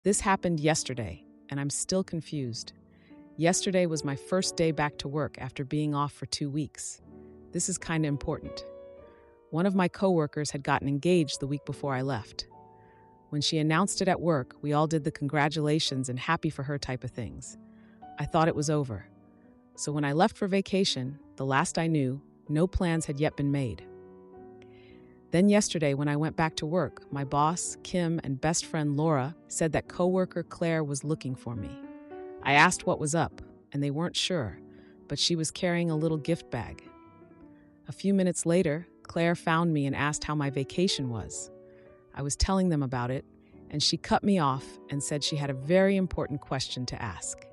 This happened yesterday, and I'm still confused. Yesterday was my first day back to work after being off for 2 weeks. This is kind of important. One of my coworkers had gotten engaged the week before I left. When she announced it at work, we all did the congratulations and happy for her type of things. I thought it was over. So when I left for vacation, the last I knew, no plans had yet been made. Then yesterday, when I went back to work, my boss, Kim, and best friend Laura said that coworker Claire was looking for me. I asked what was up, and they weren't sure, but she was carrying a little gift bag. A few minutes later, Claire found me and asked how my vacation was. I was telling them about it, and she cut me off and said she had a very important question to ask.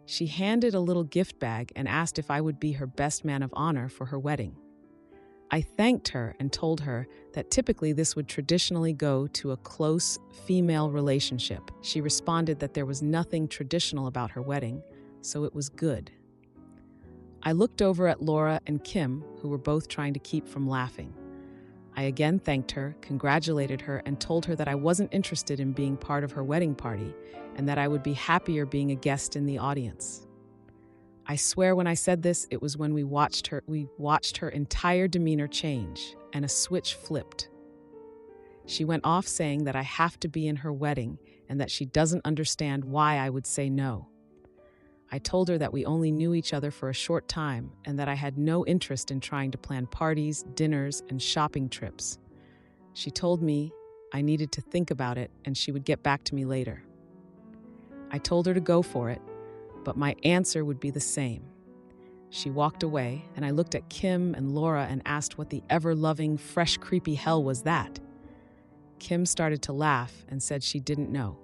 She handed a little gift bag and asked if I would be her best man of honor for her wedding. I thanked her and told her that typically this would traditionally go to a close female relationship. She responded that there was nothing traditional about her wedding, so it was good. I looked over at Laura and Kim, who were both trying to keep from laughing. I again thanked her, congratulated her, and told her that I wasn't interested in being part of her wedding party and that I would be happier being a guest in the audience. I swear when I said this, it was when we watched her entire demeanor change and a switch flipped. She went off saying that I have to be in her wedding and that she doesn't understand why I would say no. I told her that we only knew each other for a short time and that I had no interest in trying to plan parties, dinners, and shopping trips. She told me I needed to think about it and she would get back to me later. I told her to go for it, but my answer would be the same. She walked away, and I looked at Kim and Laura and asked what the ever-loving, fresh, creepy hell was that. Kim started to laugh and said she didn't know,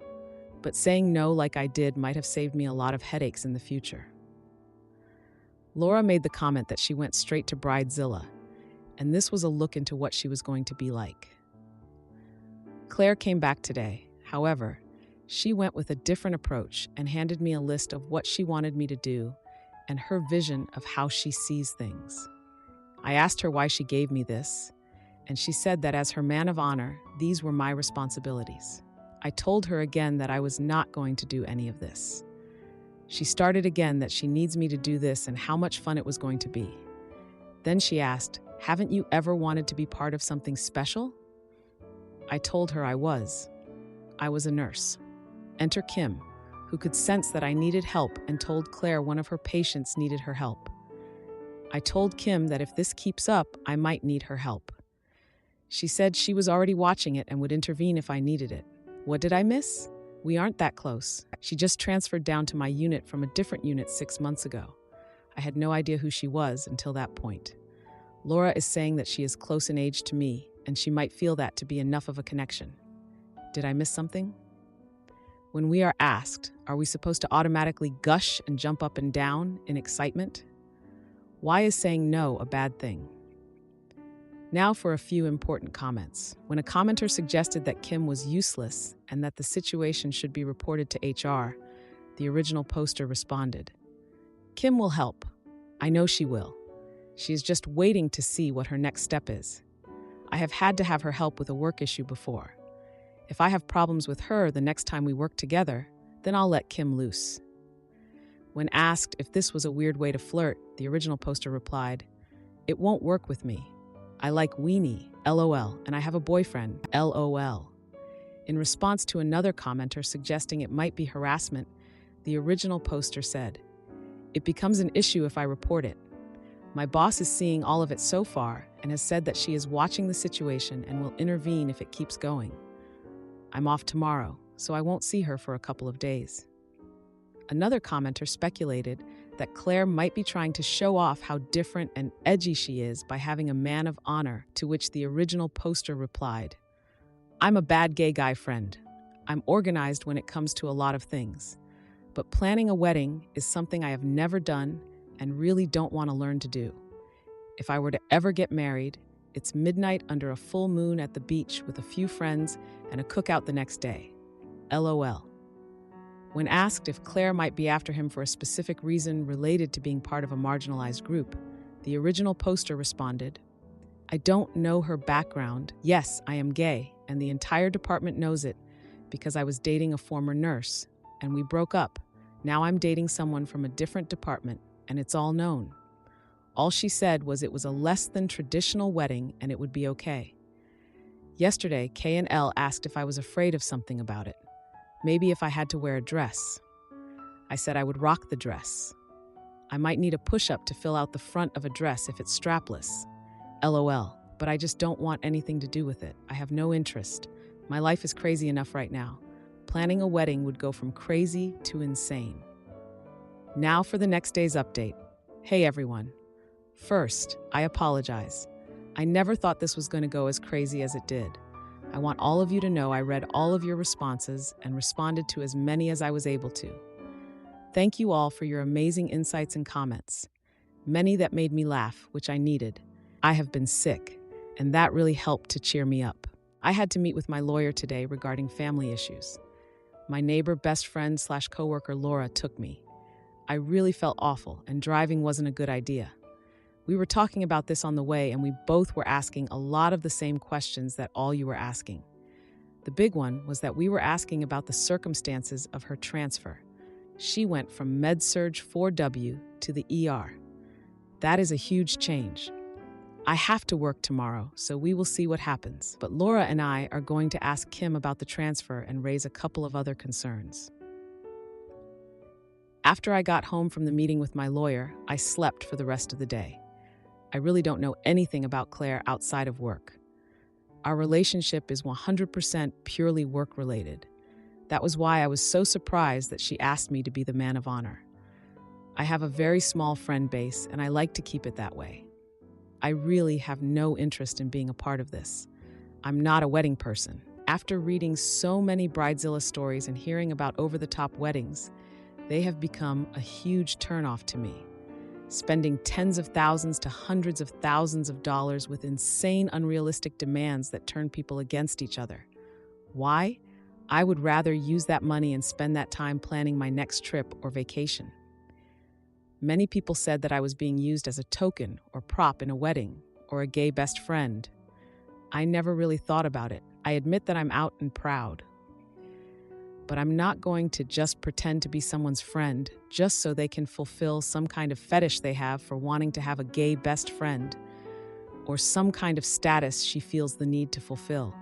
but saying no like I did might have saved me a lot of headaches in the future. Laura made the comment that she went straight to Bridezilla, and this was a look into what she was going to be like. Claire came back today, however. She went with a different approach and handed me a list of what she wanted me to do and her vision of how she sees things. I asked her why she gave me this, and she said that as her man of honor, these were my responsibilities. I told her again that I was not going to do any of this. She started again that she needs me to do this and how much fun it was going to be. Then she asked, "Haven't you ever wanted to be part of something special?" I told her I was. I was a nurse. Enter Kim, who could sense that I needed help and told Claire one of her patients needed her help. I told Kim that if this keeps up, I might need her help. She said she was already watching it and would intervene if I needed it. What did I miss? We aren't that close. She just transferred down to my unit from a different unit 6 months ago. I had no idea who she was until that point. Laura is saying that she is close in age to me, and she might feel that to be enough of a connection. Did I miss something? When we are asked, are we supposed to automatically gush and jump up and down in excitement? Why is saying no a bad thing? Now for a few important comments. When a commenter suggested that Kim was useless and that the situation should be reported to HR, the original poster responded, "Kim will help. I know she will. She is just waiting to see what her next step is. I have had to have her help with a work issue before. If I have problems with her the next time we work together, then I'll let Kim loose." When asked if this was a weird way to flirt, the original poster replied, "It won't work with me. I like weenie, LOL, and I have a boyfriend, LOL." In response to another commenter suggesting it might be harassment, the original poster said, "It becomes an issue if I report it. My boss is seeing all of it so far and has said that she is watching the situation and will intervene if it keeps going. I'm off tomorrow, so I won't see her for a couple of days." Another commenter speculated that Claire might be trying to show off how different and edgy she is by having a man of honor, to which the original poster replied, "I'm a bad gay guy friend. I'm organized when it comes to a lot of things, but planning a wedding is something I have never done and really don't want to learn to do. If I were to ever get married, it's midnight under a full moon at the beach with a few friends and a cookout the next day. LOL." When asked if Claire might be after him for a specific reason related to being part of a marginalized group, the original poster responded, "I don't know her background. Yes, I am gay, and the entire department knows it because I was dating a former nurse, and we broke up. Now I'm dating someone from a different department, and it's all known. All she said was it was a less than traditional wedding and it would be okay. Yesterday, K and L asked if I was afraid of something about it. Maybe if I had to wear a dress. I said I would rock the dress. I might need a push-up to fill out the front of a dress if it's strapless. LOL, but I just don't want anything to do with it. I have no interest. My life is crazy enough right now. Planning a wedding would go from crazy to insane. Now for the next day's update. Hey everyone. First, I apologize. I never thought this was going to go as crazy as it did. I want all of you to know I read all of your responses and responded to as many as I was able to. Thank you all for your amazing insights and comments. Many that made me laugh, which I needed. I have been sick, and that really helped to cheer me up. I had to meet with my lawyer today regarding family issues. My neighbor, best friend / coworker Laura took me. I really felt awful, and driving wasn't a good idea. We were talking about this on the way, and we both were asking a lot of the same questions that all you were asking. The big one was that we were asking about the circumstances of her transfer. She went from Med-Surg 4W to the ER. That is a huge change. I have to work tomorrow, so we will see what happens. But Laura and I are going to ask Kim about the transfer and raise a couple of other concerns. After I got home from the meeting with my lawyer, I slept for the rest of the day. I really don't know anything about Claire outside of work. Our relationship is 100% purely work-related. That was why I was so surprised that she asked me to be the man of honor. I have a very small friend base, and I like to keep it that way. I really have no interest in being a part of this. I'm not a wedding person. After reading so many Bridezilla stories and hearing about over-the-top weddings, they have become a huge turnoff to me. Spending tens of thousands to hundreds of thousands of dollars with insane, unrealistic demands that turn people against each other. Why? I would rather use that money and spend that time planning my next trip or vacation. Many people said that I was being used as a token or prop in a wedding or a gay best friend. I never really thought about it. I admit that I'm out and proud. But I'm not going to just pretend to be someone's friend just so they can fulfill some kind of fetish they have for wanting to have a gay best friend or some kind of status she feels the need to fulfill.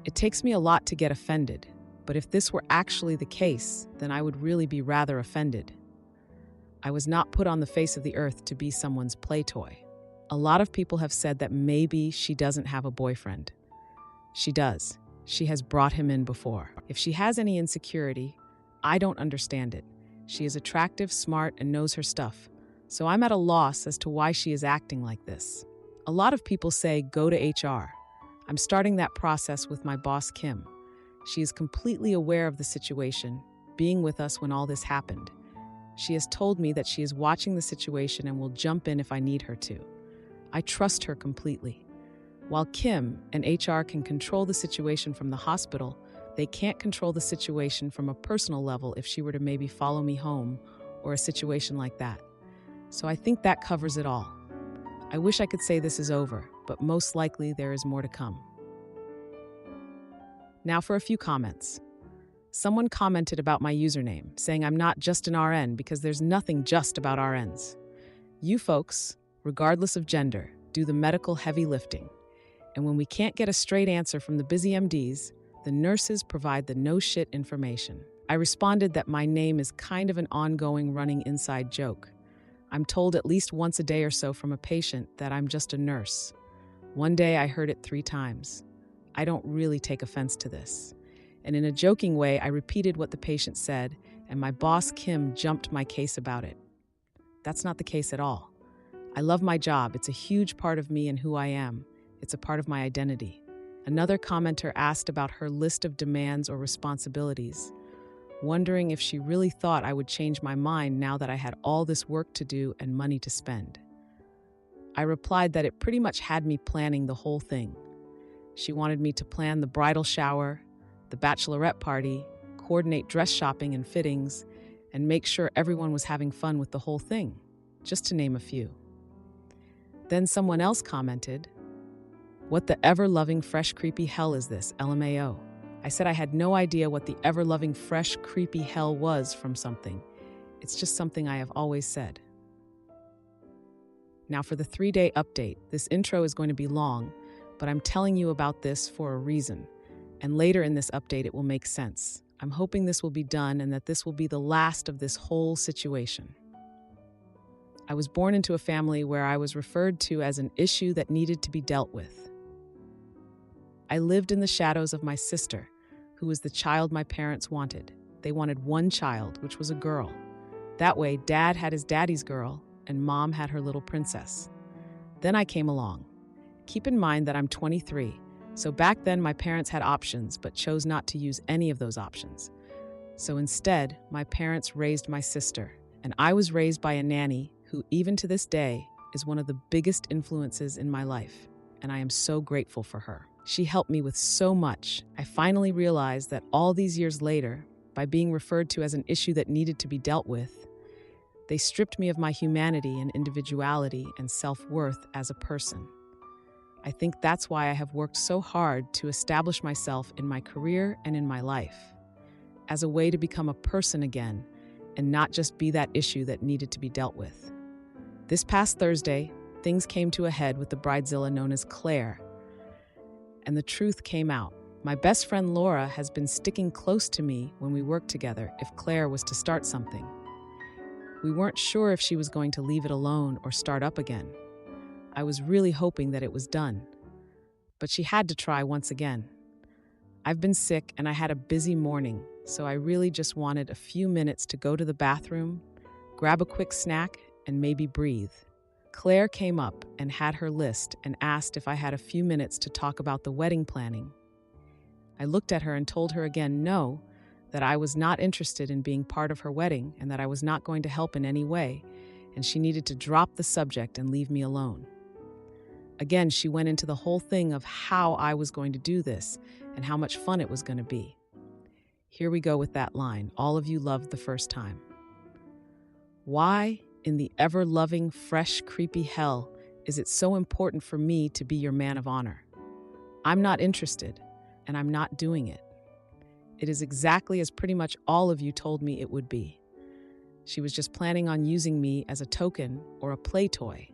It takes me a lot to get offended, but if this were actually the case, then I would really be rather offended. I was not put on the face of the earth to be someone's play toy. A lot of people have said that maybe she doesn't have a boyfriend. She does. She has brought him in before. If she has any insecurity, I don't understand it. She is attractive, smart, and knows her stuff. So I'm at a loss as to why she is acting like this. A lot of people say go to HR. I'm starting that process with my boss, Kim. She is completely aware of the situation, being with us when all this happened. She has told me that she is watching the situation and will jump in if I need her to. I trust her completely. While Kim and HR can control the situation from the hospital, they can't control the situation from a personal level if she were to maybe follow me home or a situation like that. So I think that covers it all. I wish I could say this is over, but most likely there is more to come. Now for a few comments. Someone commented about my username, saying I'm not just an RN because there's nothing just about RNs. You folks, regardless of gender, do the medical heavy lifting. And when we can't get a straight answer from the busy MDs, the nurses provide the no-shit information. I responded that my name is kind of an ongoing running inside joke. I'm told at least once a day or so from a patient that I'm just a nurse. One day I heard it 3 times. I don't really take offense to this. And in a joking way, I repeated what the patient said, and my boss, Kim, jumped my case about it. That's not the case at all. I love my job. It's a huge part of me and who I am. It's a part of my identity. Another commenter asked about her list of demands or responsibilities, wondering if she really thought I would change my mind now that I had all this work to do and money to spend. I replied that it pretty much had me planning the whole thing. She wanted me to plan the bridal shower, the bachelorette party, coordinate dress shopping and fittings, and make sure everyone was having fun with the whole thing, just to name a few. Then someone else commented, "What the ever-loving fresh creepy hell is this, LMAO?" I said I had no idea what the ever-loving, fresh, creepy hell was from something. It's just something I have always said. Now for the 3-day update, this intro is going to be long, but I'm telling you about this for a reason. And later in this update, it will make sense. I'm hoping this will be done and that this will be the last of this whole situation. I was born into a family where I was referred to as an issue that needed to be dealt with. I lived in the shadows of my sister, who was the child my parents wanted. They wanted one child, which was a girl. That way, Dad had his daddy's girl, and Mom had her little princess. Then I came along. Keep in mind that I'm 23, so back then my parents had options but chose not to use any of those options. So instead, my parents raised my sister, and I was raised by a nanny who, even to this day, is one of the biggest influences in my life, and I am so grateful for her. She helped me with so much. I finally realized that all these years later, by being referred to as an issue that needed to be dealt with, they stripped me of my humanity and individuality and self-worth as a person. I think that's why I have worked so hard to establish myself in my career and in my life, as a way to become a person again and not just be that issue that needed to be dealt with. This past Thursday, things came to a head with the bridezilla known as Claire, and the truth came out. My best friend Laura has been sticking close to me when we worked together if Claire was to start something. We weren't sure if she was going to leave it alone or start up again. I was really hoping that it was done, but she had to try once again. I've been sick and I had a busy morning, so I really just wanted a few minutes to go to the bathroom, grab a quick snack, and maybe breathe. Claire came up and had her list and asked if I had a few minutes to talk about the wedding planning. I looked at her and told her again no, that I was not interested in being part of her wedding and that I was not going to help in any way, and she needed to drop the subject and leave me alone. Again, she went into the whole thing of how I was going to do this and how much fun it was going to be. Here we go with that line, all of you loved the first time. Why, in the ever-loving, fresh, creepy hell, is it so important for me to be your man of honor? I'm not interested, and I'm not doing it. It is exactly as pretty much all of you told me it would be. She was just planning on using me as a token or a play toy.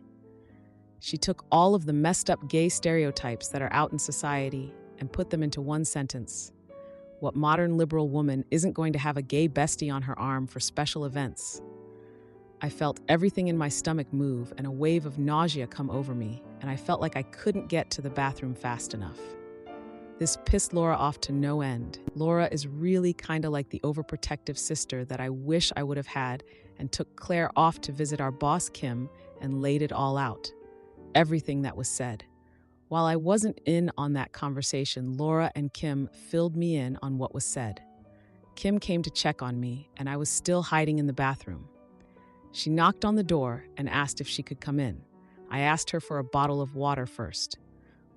She took all of the messed up gay stereotypes that are out in society and put them into one sentence. What modern liberal woman isn't going to have a gay bestie on her arm for special events? I felt everything in my stomach move and a wave of nausea come over me, and I felt like I couldn't get to the bathroom fast enough. This pissed Laura off to no end. Laura is really kind of like the overprotective sister that I wish I would have had and took Claire off to visit our boss Kim and laid it all out. Everything that was said. While I wasn't in on that conversation, Laura and Kim filled me in on what was said. Kim came to check on me, and I was still hiding in the bathroom. She knocked on the door and asked if she could come in. I asked her for a bottle of water first.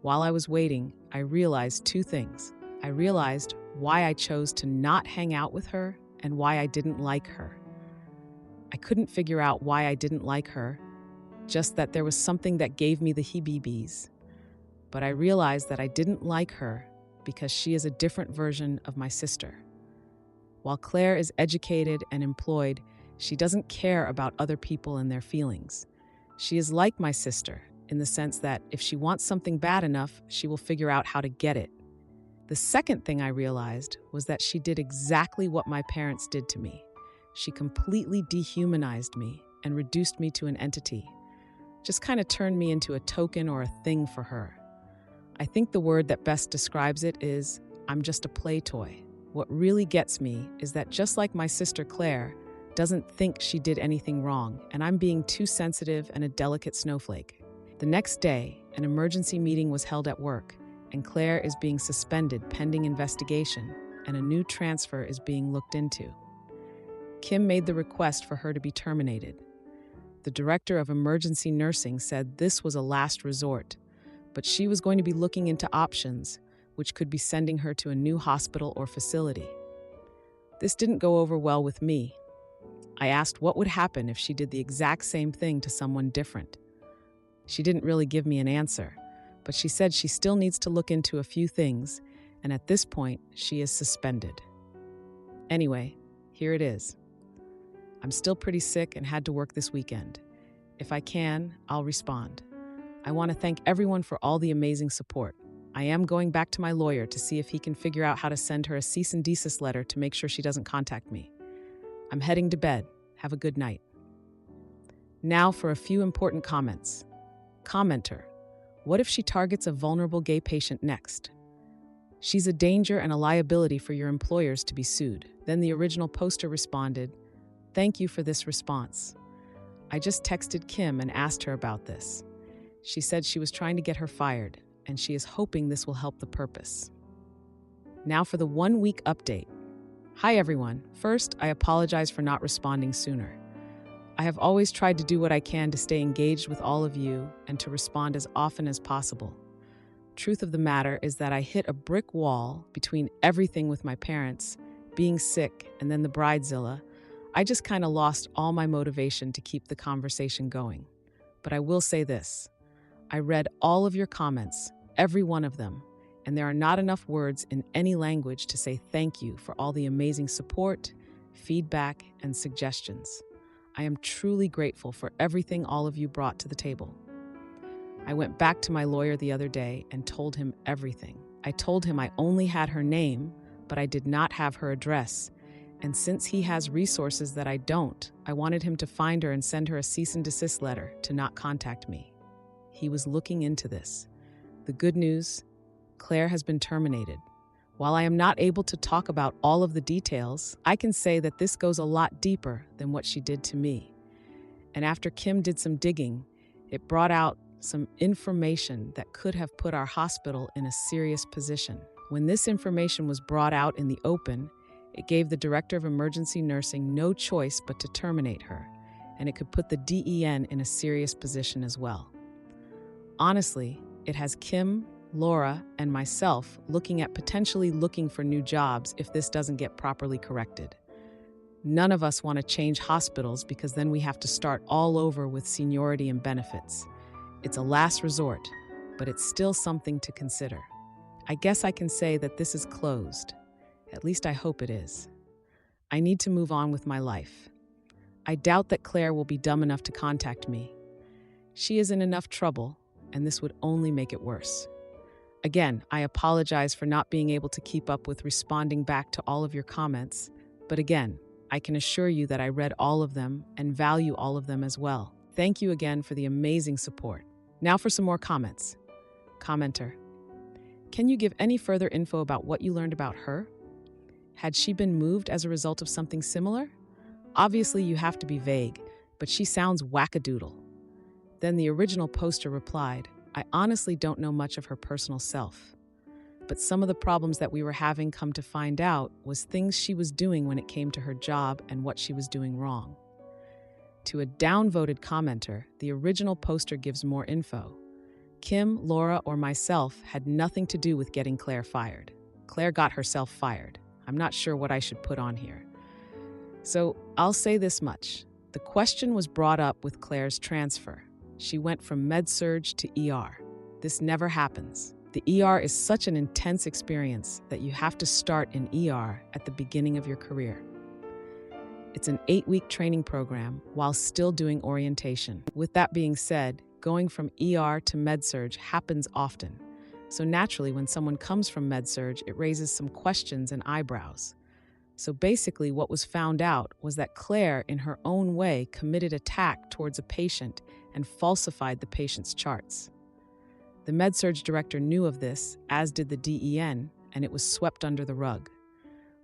While I was waiting, I realized two things. I realized why I chose to not hang out with her and why I didn't like her. I couldn't figure out why I didn't like her, just that there was something that gave me the heebie-jeebies. But I realized that I didn't like her because she is a different version of my sister. While Claire is educated and employed, she doesn't care about other people and their feelings. She is like my sister, in the sense that if she wants something bad enough, she will figure out how to get it. The second thing I realized was that she did exactly what my parents did to me. She completely dehumanized me and reduced me to an entity. Just kind of turned me into a token or a thing for her. I think the word that best describes it is, I'm just a play toy. What really gets me is that just like my sister Claire doesn't think she did anything wrong, and I'm being too sensitive and a delicate snowflake. The next day, an emergency meeting was held at work, and Claire is being suspended pending investigation, and a new transfer is being looked into. Kim made the request for her to be terminated. The director of emergency nursing said this was a last resort, but she was going to be looking into options, which could be sending her to a new hospital or facility. This didn't go over well with me. I asked what would happen if she did the exact same thing to someone different. She didn't really give me an answer, but she said she still needs to look into a few things and at this point, she is suspended. Anyway, here it is. I'm still pretty sick and had to work this weekend. If I can, I'll respond. I want to thank everyone for all the amazing support. I am going back to my lawyer to see if he can figure out how to send her a cease and desist letter to make sure she doesn't contact me. I'm heading to bed. Have a good night. Now for a few important comments. Commenter: what if she targets a vulnerable gay patient next? She's a danger and a liability for your employers to be sued. Then the original poster responded, "Thank you for this response. I just texted Kim and asked her about this. She said she was trying to get her fired, and she is hoping this will help the purpose." Now for the 1-week update. Hi everyone. First, I apologize for not responding sooner. I have always tried to do what I can to stay engaged with all of you and to respond as often as possible. Truth of the matter is that I hit a brick wall between everything with my parents, being sick, and then the bridezilla. I just kind of lost all my motivation to keep the conversation going. But I will say this. I read all of your comments, every one of them, and there are not enough words in any language to say thank you for all the amazing support, feedback, and suggestions. I am truly grateful for everything all of you brought to the table. I went back to my lawyer the other day and told him everything. I told him I only had her name, but I did not have her address. And since he has resources that I don't, I wanted him to find her and send her a cease and desist letter to not contact me. He was looking into this. The good news, Claire has been terminated. While I am not able to talk about all of the details, I can say that this goes a lot deeper than what she did to me. And after Kim did some digging, it brought out some information that could have put our hospital in a serious position. When this information was brought out in the open, it gave the director of emergency nursing no choice but to terminate her, and it could put the DEN in a serious position as well. Honestly, it has Kim, Laura, and myself potentially looking for new jobs if this doesn't get properly corrected. None of us want to change hospitals because then we have to start all over with seniority and benefits. It's a last resort, but it's still something to consider. I guess I can say that this is closed. At least I hope it is. I need to move on with my life. I doubt that Claire will be dumb enough to contact me. She is in enough trouble, and this would only make it worse. Again, I apologize for not being able to keep up with responding back to all of your comments, but again, I can assure you that I read all of them and value all of them as well. Thank you again for the amazing support. Now for some more comments. Commenter: can you give any further info about what you learned about her? Had she been moved as a result of something similar? Obviously, you have to be vague, but she sounds wackadoodle. Then the original poster replied, I honestly don't know much of her personal self, but some of the problems that we were having, come to find out, was things she was doing when it came to her job and what she was doing wrong. To a downvoted commenter, the original poster gives more info. Kim, Laura, or myself had nothing to do with getting Claire fired. Claire got herself fired. I'm not sure what I should put on here. So I'll say this much. The question was brought up with Claire's transfer. She went from med-surg to ER. This never happens. The ER is such an intense experience that you have to start in ER at the beginning of your career. It's an 8-week training program while still doing orientation. With that being said, going from ER to med-surg happens often. So naturally, when someone comes from med-surg, it raises some questions and eyebrows. So basically, what was found out was that Claire, in her own way, committed attack towards a patient and falsified the patient's charts. The med-surg director knew of this, as did the DEN, and it was swept under the rug.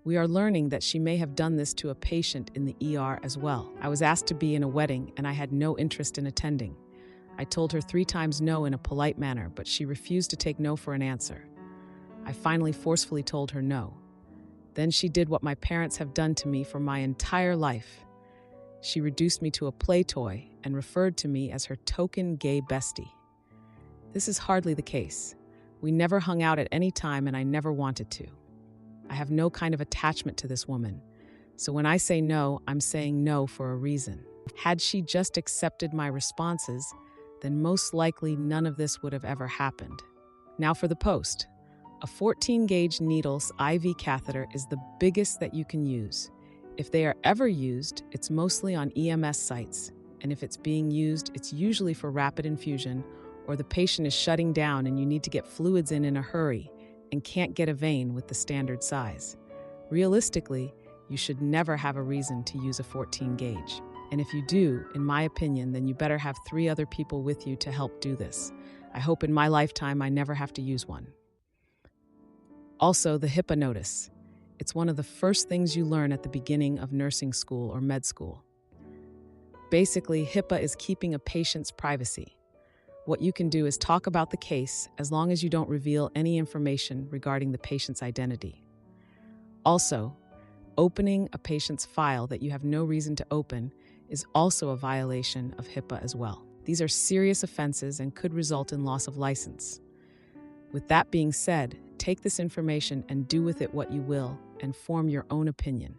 We are learning that she may have done this to a patient in the ER as well. I was asked to be in a wedding, and I had no interest in attending. I told her 3 times no in a polite manner, but she refused to take no for an answer. I finally forcefully told her no. Then she did what my parents have done to me for my entire life. She reduced me to a play toy and referred to me as her token gay bestie. This is hardly the case. We never hung out at any time, and I never wanted to. I have no kind of attachment to this woman. So when I say no, I'm saying no for a reason. Had she just accepted my responses, then most likely none of this would have ever happened. Now for the post. A 14-gauge needles IV catheter is the biggest that you can use. If they are ever used, it's mostly on EMS sites, and if it's being used, it's usually for rapid infusion or the patient is shutting down and you need to get fluids in a hurry and can't get a vein with the standard size. Realistically, you should never have a reason to use a 14-gauge. And if you do, in my opinion, then you better have 3 other people with you to help do this. I hope in my lifetime I never have to use one. Also, the HIPAA notice. It's one of the first things you learn at the beginning of nursing school or med school. Basically, HIPAA is keeping a patient's privacy. What you can do is talk about the case as long as you don't reveal any information regarding the patient's identity. Also, opening a patient's file that you have no reason to open is also a violation of HIPAA as well. These are serious offenses and could result in loss of license. With that being said, take this information and do with it what you will and form your own opinion.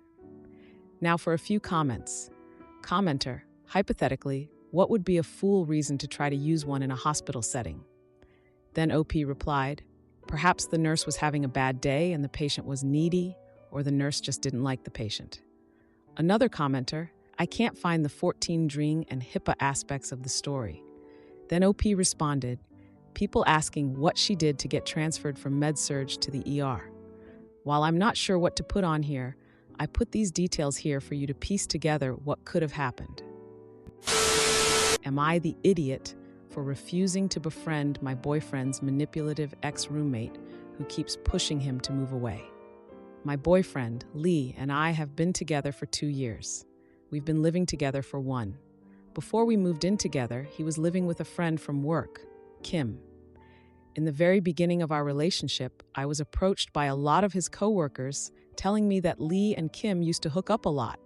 Now for a few comments. Commenter, hypothetically, what would be a fool reason to try to use one in a hospital setting? Then OP replied, perhaps the nurse was having a bad day and the patient was needy, or the nurse just didn't like the patient. Another commenter, I can't find the 14-dring and HIPAA aspects of the story. Then OP responded, people asking what she did to get transferred from med-surg to the ER. While I'm not sure what to put on here, I put these details here for you to piece together what could have happened. Am I the idiot for refusing to befriend my boyfriend's manipulative ex-roommate who keeps pushing him to move away? My boyfriend, Lee, and I have been together for 2 years. We've been living together for 1. Before we moved in together, he was living with a friend from work, Kim. In the very beginning of our relationship, I was approached by a lot of his coworkers telling me that Lee and Kim used to hook up a lot.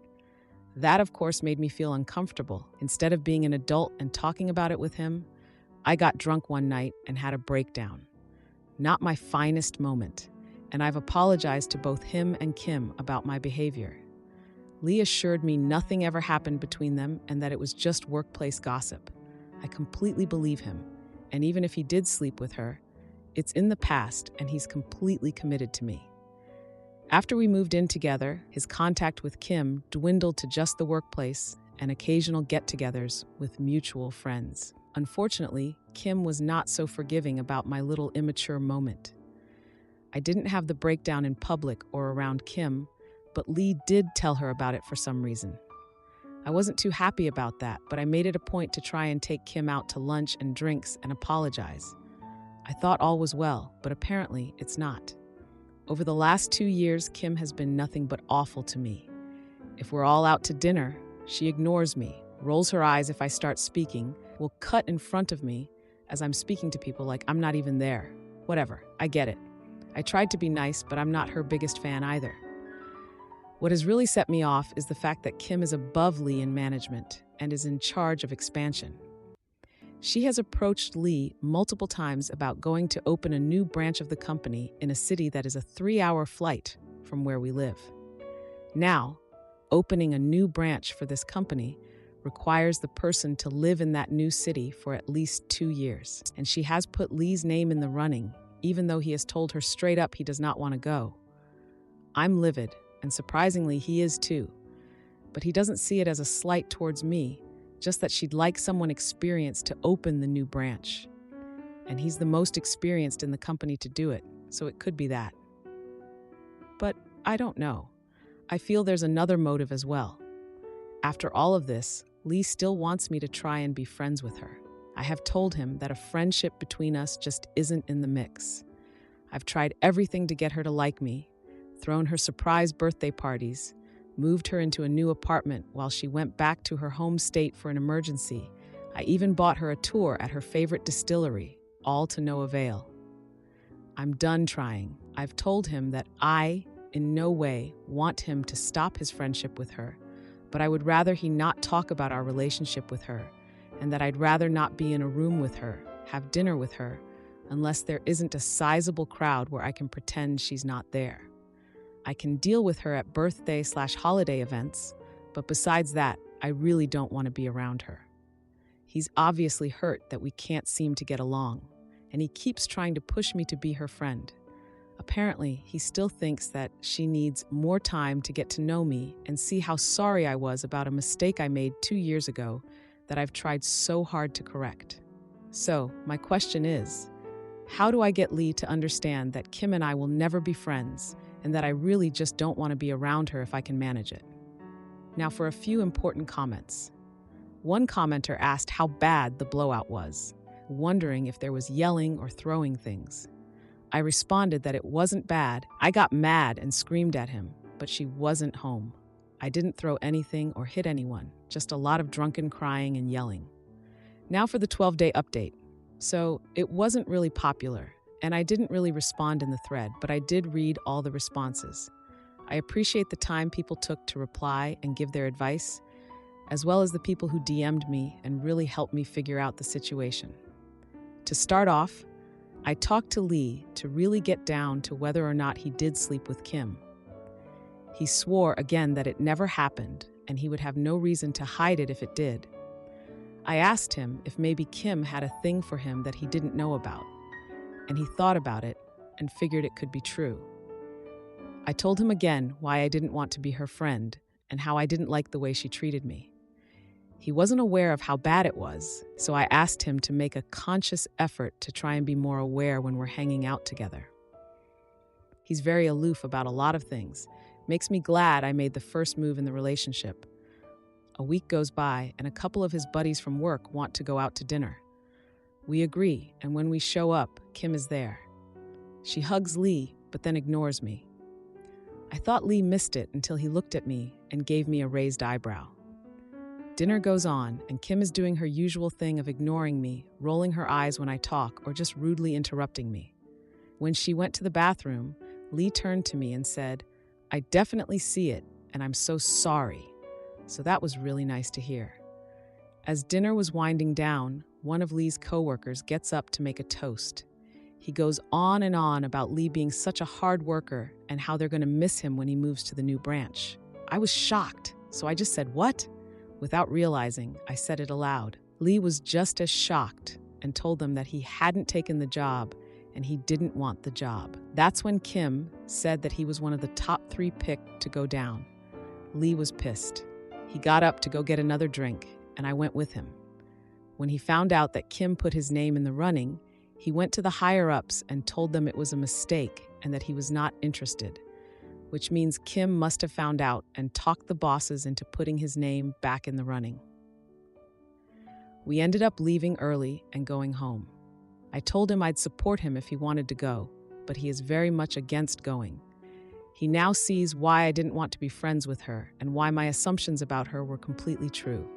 That, of course, made me feel uncomfortable. Instead of being an adult and talking about it with him, I got drunk one night and had a breakdown. Not my finest moment, and I've apologized to both him and Kim about my behavior. Lee assured me nothing ever happened between them and that it was just workplace gossip. I completely believe him, and even if he did sleep with her, it's in the past and he's completely committed to me. After we moved in together, his contact with Kim dwindled to just the workplace and occasional get-togethers with mutual friends. Unfortunately, Kim was not so forgiving about my little immature moment. I didn't have the breakdown in public or around Kim, but Lee did tell her about it for some reason. I wasn't too happy about that, but I made it a point to try and take Kim out to lunch and drinks and apologize. I thought all was well, but apparently it's not. Over the last 2 years, Kim has been nothing but awful to me. If we're all out to dinner, she ignores me, rolls her eyes if I start speaking, will cut in front of me as I'm speaking to people like I'm not even there. Whatever, I get it. I tried to be nice, but I'm not her biggest fan either. What has really set me off is the fact that Kim is above Lee in management and is in charge of expansion. She has approached Lee multiple times about going to open a new branch of the company in a city that is a 3-hour flight from where we live. Now, opening a new branch for this company requires the person to live in that new city for at least 2 years, and she has put Lee's name in the running, even though he has told her straight up he does not want to go. I'm livid, and surprisingly he is too, but he doesn't see it as a slight towards me, just that she'd like someone experienced to open the new branch. And he's the most experienced in the company to do it, so it could be that. But I don't know. I feel there's another motive as well. After all of this, Lee still wants me to try and be friends with her. I have told him that a friendship between us just isn't in the mix. I've tried everything to get her to like me, thrown her surprise birthday parties, moved her into a new apartment while she went back to her home state for an emergency. I even bought her a tour at her favorite distillery, all to no avail. I'm done trying. I've told him that I, in no way, want him to stop his friendship with her, but I would rather he not talk about our relationship with her, and that I'd rather not be in a room with her, have dinner with her, unless there isn't a sizable crowd where I can pretend she's not there. I can deal with her at birthday/holiday events, but besides that, I really don't want to be around her. He's obviously hurt that we can't seem to get along, and he keeps trying to push me to be her friend. Apparently, he still thinks that she needs more time to get to know me and see how sorry I was about a mistake I made 2 years ago that I've tried so hard to correct. So, my question is, how do I get Lee to understand that Kim and I will never be friends and that I really just don't want to be around her if I can manage it? Now for a few important comments. One commenter asked how bad the blowout was, wondering if there was yelling or throwing things. I responded that it wasn't bad. I got mad and screamed at him, but she wasn't home. I didn't throw anything or hit anyone, just a lot of drunken crying and yelling. Now for the 12-day update. So it wasn't really popular, and I didn't really respond in the thread, but I did read all the responses. I appreciate the time people took to reply and give their advice, as well as the people who DM'd me and really helped me figure out the situation. To start off, I talked to Lee to really get down to whether or not he did sleep with Kim. He swore again that it never happened and he would have no reason to hide it if it did. I asked him if maybe Kim had a thing for him that he didn't know about, and he thought about it and figured it could be true. I told him again why I didn't want to be her friend and how I didn't like the way she treated me. He wasn't aware of how bad it was, so I asked him to make a conscious effort to try and be more aware when we're hanging out together. He's very aloof about a lot of things. Makes me glad I made the first move in the relationship. A week goes by, and a couple of his buddies from work want to go out to dinner. We agree, and when we show up, Kim is there. She hugs Lee, but then ignores me. I thought Lee missed it until he looked at me and gave me a raised eyebrow. Dinner goes on, and Kim is doing her usual thing of ignoring me, rolling her eyes when I talk, or just rudely interrupting me. When she went to the bathroom, Lee turned to me and said, "I definitely see it, and I'm so sorry." So that was really nice to hear. As dinner was winding down, one of Lee's coworkers gets up to make a toast. He goes on and on about Lee being such a hard worker and how they're going to miss him when he moves to the new branch. I was shocked, so I just said, "What?" Without realizing, I said it aloud. Lee was just as shocked and told them that he hadn't taken the job and he didn't want the job. That's when Kim said that he was one of the top 3 picked to go down. Lee was pissed. He got up to go get another drink, and I went with him. When he found out that Kim put his name in the running, he went to the higher-ups and told them it was a mistake and that he was not interested, which means Kim must have found out and talked the bosses into putting his name back in the running. We ended up leaving early and going home. I told him I'd support him if he wanted to go, but he is very much against going. He now sees why I didn't want to be friends with her and why my assumptions about her were completely true.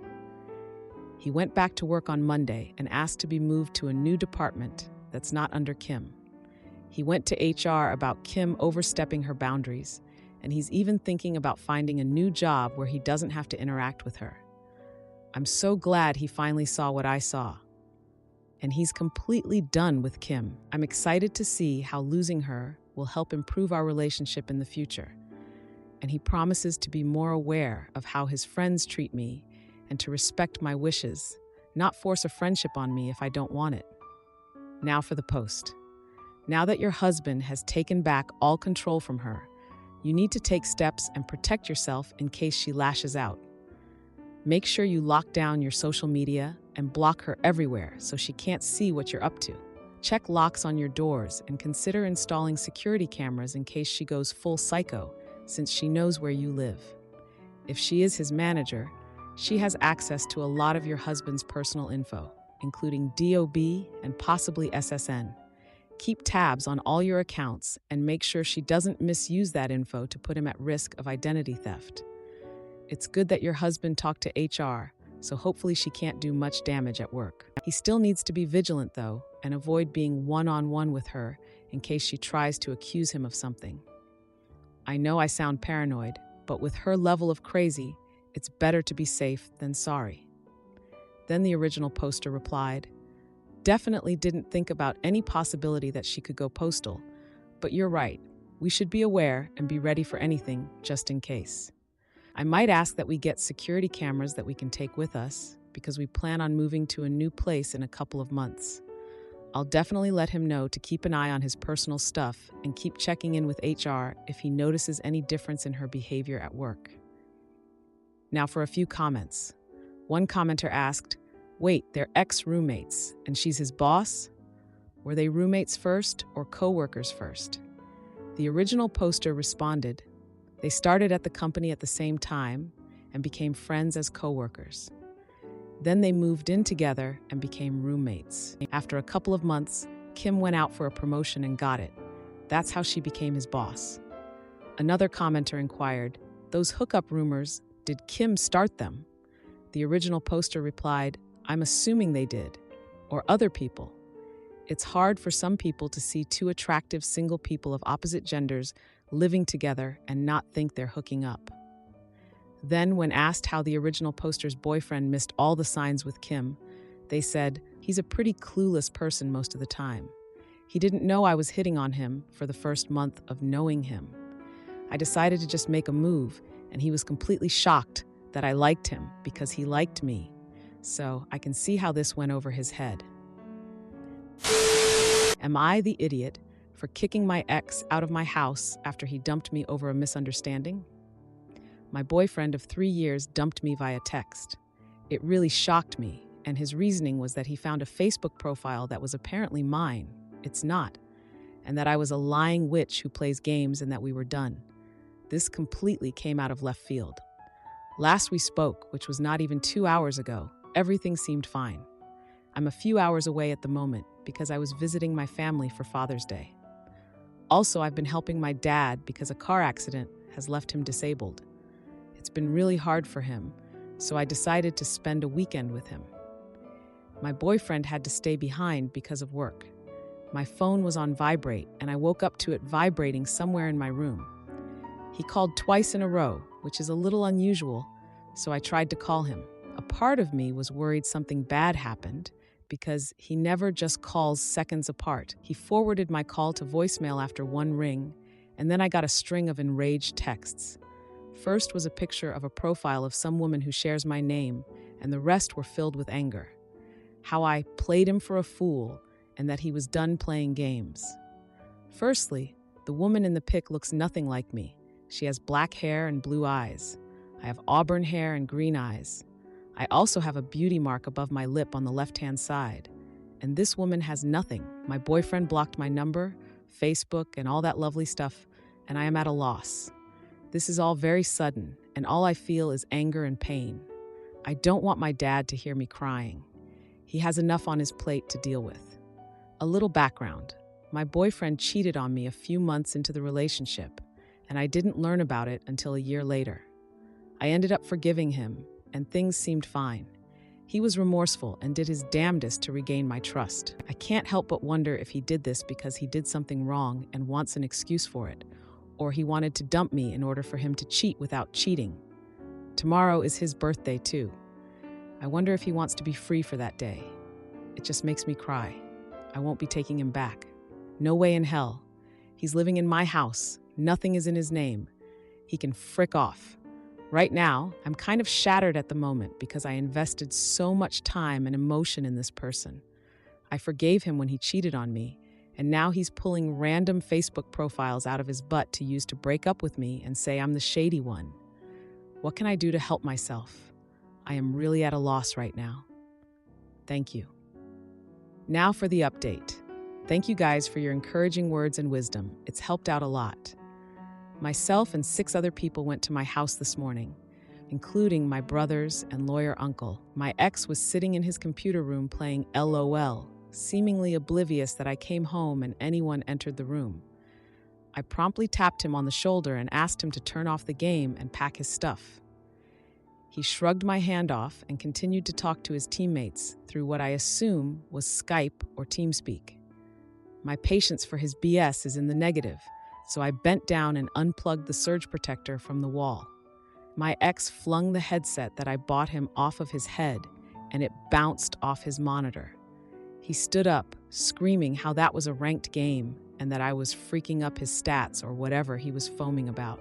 He went back to work on Monday and asked to be moved to a new department that's not under Kim. He went to HR about Kim overstepping her boundaries, and he's even thinking about finding a new job where he doesn't have to interact with her. I'm so glad he finally saw what I saw. And he's completely done with Kim. I'm excited to see how losing her will help improve our relationship in the future. And he promises to be more aware of how his friends treat me and to respect my wishes, not force a friendship on me if I don't want it. Now for the post. Now that your husband has taken back all control from her, you need to take steps and protect yourself in case she lashes out. Make sure you lock down your social media and block her everywhere so she can't see what you're up to. Check locks on your doors and consider installing security cameras in case she goes full psycho, since she knows where you live. If she is his manager, she has access to a lot of your husband's personal info, including DOB and possibly SSN. Keep tabs on all your accounts and make sure she doesn't misuse that info to put him at risk of identity theft. It's good that your husband talked to HR, so hopefully she can't do much damage at work. He still needs to be vigilant, though, and avoid being one-on-one with her in case she tries to accuse him of something. I know I sound paranoid, but with her level of crazy, it's better to be safe than sorry. Then the original poster replied, "Definitely didn't think about any possibility that she could go postal, but you're right. We should be aware and be ready for anything, just in case. I might ask that we get security cameras that we can take with us, because we plan on moving to a new place in a couple of months. I'll definitely let him know to keep an eye on his personal stuff and keep checking in with HR if he notices any difference in her behavior at work. Now for a few comments. One commenter asked, "Wait, they're ex-roommates, and she's his boss? Were they roommates first or co-workers first?" The original poster responded, "They started at the company at the same time and became friends as co-workers. Then they moved in together and became roommates. After a couple of months, Kim went out for a promotion and got it. That's how she became his boss." Another commenter inquired, "Those hookup rumors, did Kim start them?" The original poster replied, "I'm assuming they did, or other people. It's hard for some people to see two attractive single people of opposite genders living together and not think they're hooking up." Then, when asked how the original poster's boyfriend missed all the signs with Kim, they said, "He's a pretty clueless person most of the time. He didn't know I was hitting on him for the first month of knowing him. I decided to just make a move, and he was completely shocked that I liked him because he liked me. So I can see how this went over his head." Am I the idiot for kicking my ex out of my house after he dumped me over a misunderstanding? My boyfriend of 3 years dumped me via text. It really shocked me, and his reasoning was that he found a Facebook profile that was apparently mine. It's not. And that I was a lying witch who plays games and that we were done. This completely came out of left field. Last we spoke, which was not even 2 hours ago, everything seemed fine. I'm a few hours away at the moment because I was visiting my family for Father's Day. Also, I've been helping my dad because a car accident has left him disabled. It's been really hard for him, so I decided to spend a weekend with him. My boyfriend had to stay behind because of work. My phone was on vibrate, and I woke up to it vibrating somewhere in my room. He called twice in a row, which is a little unusual, so I tried to call him. A part of me was worried something bad happened because he never just calls seconds apart. He forwarded my call to voicemail after one ring, and then I got a string of enraged texts. First was a picture of a profile of some woman who shares my name, and the rest were filled with anger. How I played him for a fool, and that he was done playing games. Firstly, the woman in the pic looks nothing like me. She has black hair and blue eyes. I have auburn hair and green eyes. I also have a beauty mark above my lip on the left-hand side. And this woman has nothing. My boyfriend blocked my number, Facebook, and all that lovely stuff, and I am at a loss. This is all very sudden, and all I feel is anger and pain. I don't want my dad to hear me crying. He has enough on his plate to deal with. A little background. My boyfriend cheated on me a few months into the relationship, and I didn't learn about it until a year later. I ended up forgiving him, and things seemed fine. He was remorseful and did his damnedest to regain my trust. I can't help but wonder if he did this because he did something wrong and wants an excuse for it, or he wanted to dump me in order for him to cheat without cheating. Tomorrow is his birthday too. I wonder if he wants to be free for that day. It just makes me cry. I won't be taking him back. No way in hell. He's living in my house. Nothing is in his name. He can frick off. Right now, I'm kind of shattered at the moment because I invested so much time and emotion in this person. I forgave him when he cheated on me, and now he's pulling random Facebook profiles out of his butt to use to break up with me and say I'm the shady one. What can I do to help myself? I am really at a loss right now. Thank you. Now for the update. Thank you guys for your encouraging words and wisdom. It's helped out a lot. Myself and 6 other people went to my house this morning, including my brothers and lawyer uncle. My ex was sitting in his computer room playing LOL, seemingly oblivious that I came home and anyone entered the room. I promptly tapped him on the shoulder and asked him to turn off the game and pack his stuff. He shrugged my hand off and continued to talk to his teammates through what I assume was Skype or TeamSpeak. My patience for his BS is in the negative, so I bent down and unplugged the surge protector from the wall. My ex flung the headset that I bought him off of his head, and it bounced off his monitor. He stood up, screaming how that was a ranked game and that I was freaking up his stats or whatever he was foaming about.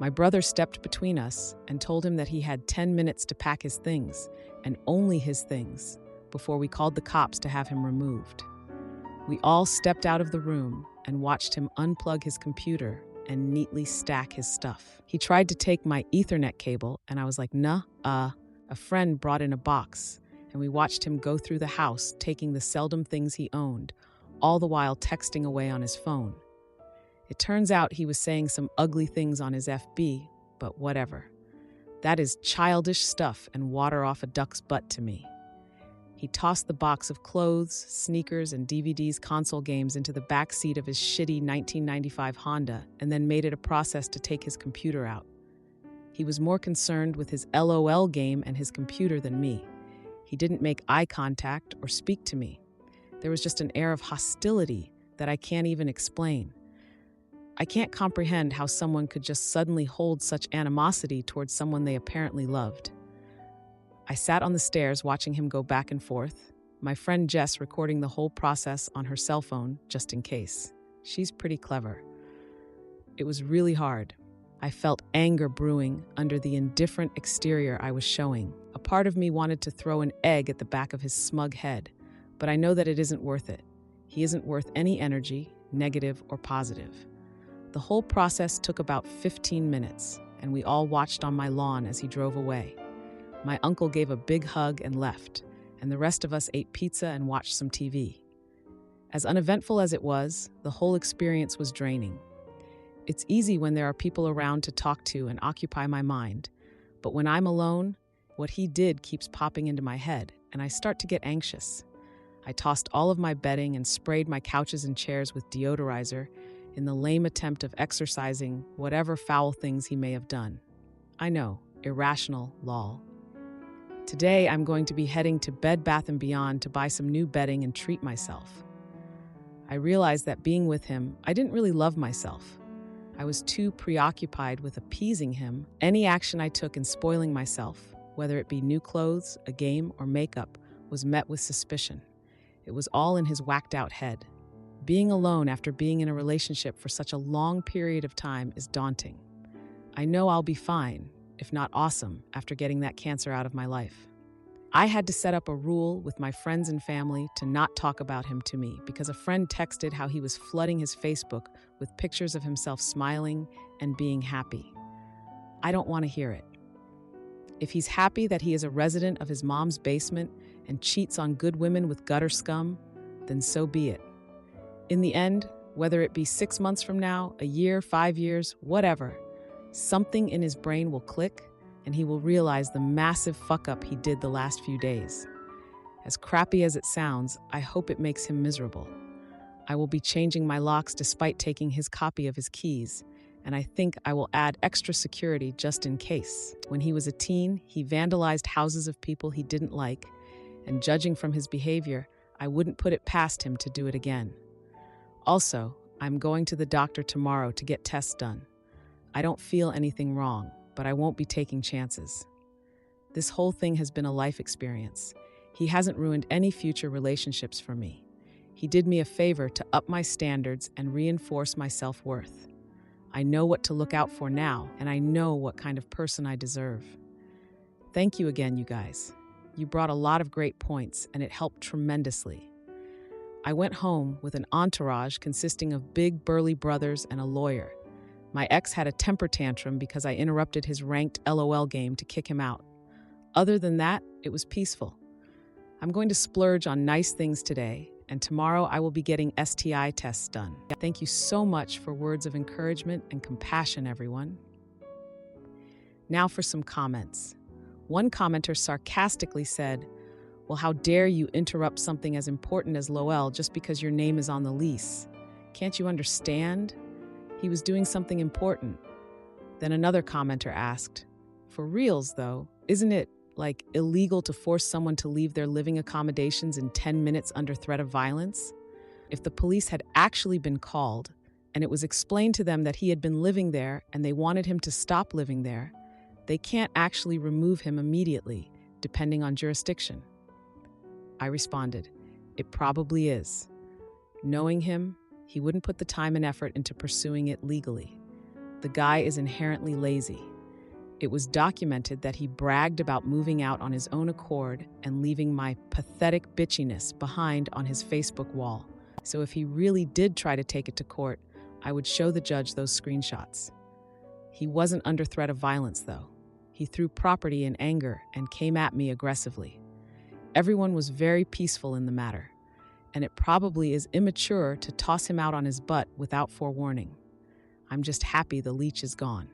My brother stepped between us and told him that he had 10 minutes to pack his things, and only his things, before we called the cops to have him removed. We all stepped out of the room and watched him unplug his computer and neatly stack his stuff. He tried to take my Ethernet cable, and I was like, nah. A friend brought in a box, and we watched him go through the house, taking the seldom things he owned, all the while texting away on his phone. It turns out he was saying some ugly things on his FB, but whatever. That is childish stuff and water off a duck's butt to me. He tossed the box of clothes, sneakers, and DVDs, console games into the back seat of his shitty 1995 Honda and then made it a process to take his computer out. He was more concerned with his LOL game and his computer than me. He didn't make eye contact or speak to me. There was just an air of hostility that I can't even explain. I can't comprehend how someone could just suddenly hold such animosity towards someone they apparently loved. I sat on the stairs watching him go back and forth, my friend Jess recording the whole process on her cell phone just in case. She's pretty clever. It was really hard. I felt anger brewing under the indifferent exterior I was showing. A part of me wanted to throw an egg at the back of his smug head, but I know that it isn't worth it. He isn't worth any energy, negative or positive. The whole process took about 15 minutes, and we all watched on my lawn as he drove away. My uncle gave a big hug and left, and the rest of us ate pizza and watched some TV. As uneventful as it was, the whole experience was draining. It's easy when there are people around to talk to and occupy my mind, but when I'm alone, what he did keeps popping into my head, and I start to get anxious. I tossed all of my bedding and sprayed my couches and chairs with deodorizer in the lame attempt of exorcising whatever foul things he may have done. I know, irrational, lol. Today, I'm going to be heading to Bed Bath & Beyond to buy some new bedding and treat myself. I realized that being with him, I didn't really love myself. I was too preoccupied with appeasing him. Any action I took in spoiling myself, whether it be new clothes, a game, or makeup, was met with suspicion. It was all in his whacked-out head. Being alone after being in a relationship for such a long period of time is daunting. I know I'll be fine, if not awesome, after getting that cancer out of my life. I had to set up a rule with my friends and family to not talk about him to me because a friend texted how he was flooding his Facebook with pictures of himself smiling and being happy. I don't want to hear it. If he's happy that he is a resident of his mom's basement and cheats on good women with gutter scum, then so be it. In the end, whether it be 6 months from now, a year, 5 years, whatever, something in his brain will click and he will realize the massive fuck-up he did the last few days. As crappy as it sounds, I hope it makes him miserable. I will be changing my locks despite taking his copy of his keys, and I think I will add extra security just in case. When he was a teen, he vandalized houses of people he didn't like, and judging from his behavior, I wouldn't put it past him to do it again. Also, I'm going to the doctor tomorrow to get tests done. I don't feel anything wrong, but I won't be taking chances. This whole thing has been a life experience. He hasn't ruined any future relationships for me. He did me a favor to up my standards and reinforce my self-worth. I know what to look out for now, and I know what kind of person I deserve. Thank you again, you guys. You brought a lot of great points, and it helped tremendously. I went home with an entourage consisting of big, burly brothers and a lawyer. My ex had a temper tantrum because I interrupted his ranked LOL game to kick him out. Other than that, it was peaceful. I'm going to splurge on nice things today, and tomorrow I will be getting STI tests done. Thank you so much for words of encouragement and compassion, everyone. Now for some comments. One commenter sarcastically said, "Well, how dare you interrupt something as important as LOL just because your name is on the lease? Can't you understand? He was doing something important." Then another commenter asked, "For reals though, isn't it illegal to force someone to leave their living accommodations in 10 minutes under threat of violence? If the police had actually been called and it was explained to them that he had been living there and they wanted him to stop living there, they can't actually remove him immediately, depending on jurisdiction." I responded, "It probably is. Knowing him, he wouldn't put the time and effort into pursuing it legally. The guy is inherently lazy. It was documented that he bragged about moving out on his own accord and leaving my pathetic bitchiness behind on his Facebook wall. So if he really did try to take it to court, I would show the judge those screenshots. He wasn't under threat of violence, though. He threw property in anger and came at me aggressively. Everyone was very peaceful in the matter, and it probably is immature to toss him out on his butt without forewarning. I'm just happy the leech is gone.